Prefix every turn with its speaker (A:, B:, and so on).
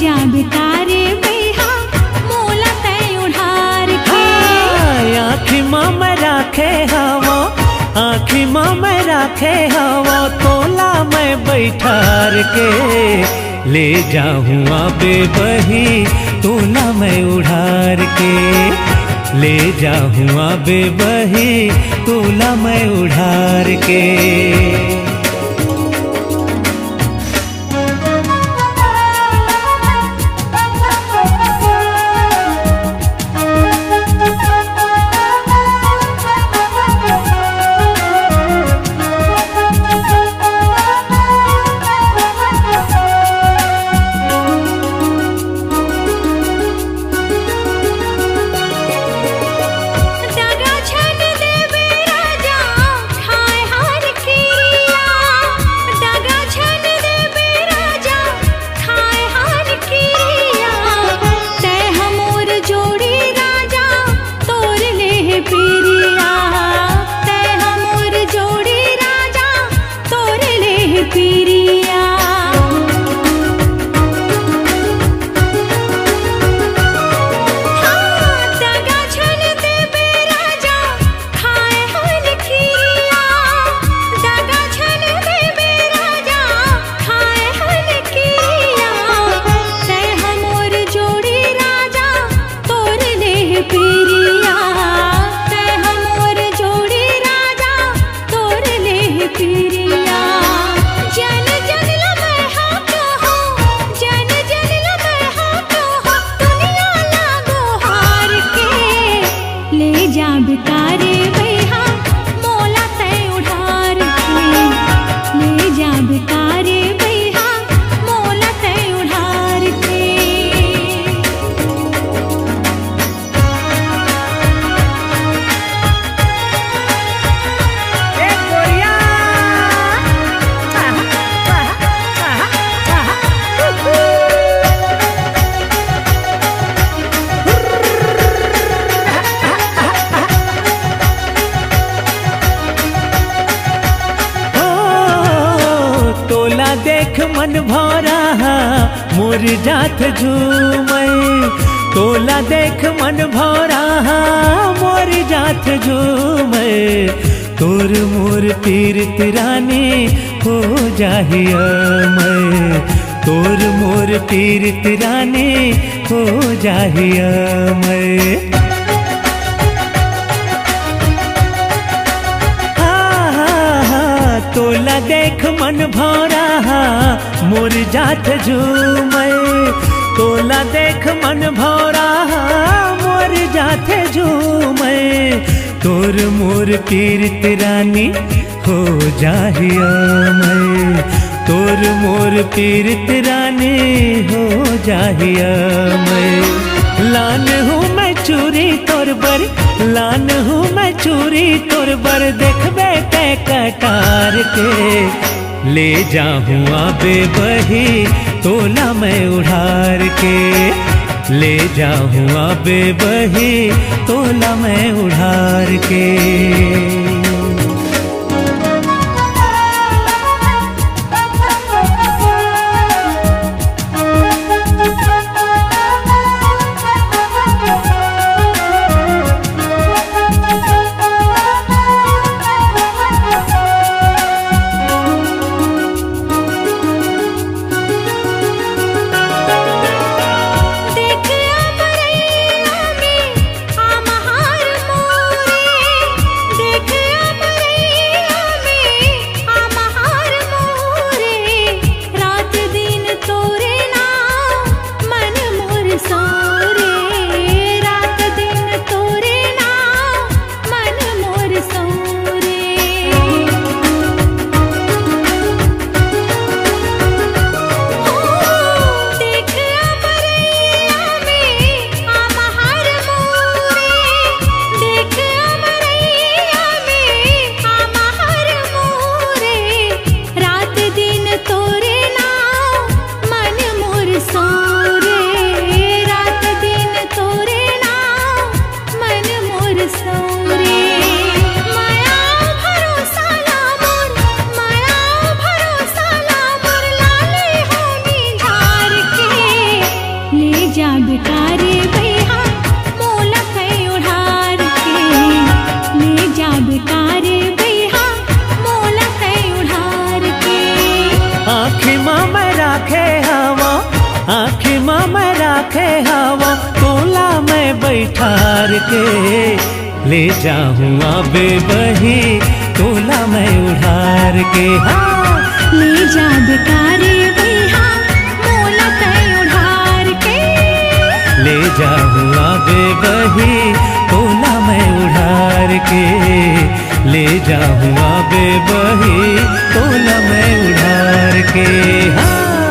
A: जा बितारे बैहा मोला तय उधार के।
B: आँखी माँ में राखे हवा, आँखी माँ में राखे हवा, तोला मैं बैठार के। ले जाऊँ आबे बही तोला मैं उधार के। ले जाऊँ आबे बही तोला मैं उधार के। देख मन भौरा मोर जात झूमै। तोला देख मन भौरा मोर जात झूमै। तोर मोर तीरथ रानी हो जाहिया मैं। तोर मोर तीरथ रानी हो जाहिया मैं। तोला देख मन भौरा मोर जात झूमै। तोला देख मन भौरा मोर जात झूमै। तोर मोर तीरथ रानी हो जाहिया मैं। तोर मोर तीरथ रानी हो जाहिया मैं। लान हूँ मैं चूरी तोर बर, लान हूँ मैं चूरी तोर बर, देखबे ते कटार के। ले जाऊँ आबे बही तोला मैं उधार के। ले जाऊँ आबे बही तोला मैं उधार के।
A: देख जा बेकारे भैया मोला कई उधार के ले जा बेकारे भैया मोला कई उधार के
B: आँखी माँ मैं राखे हवा आँखी माँ मैं राखे हवा तोला मैं बैठार के ले जाऊँ आबे बही तोला मैं उधार के हाँ
A: ले जा बेकारे भैया मोला कई उधार के
B: ले जाऊँ आबे बही तोला मैं उधार के ले जाऊँ आबे बही तोला मैं उधार के हाँ।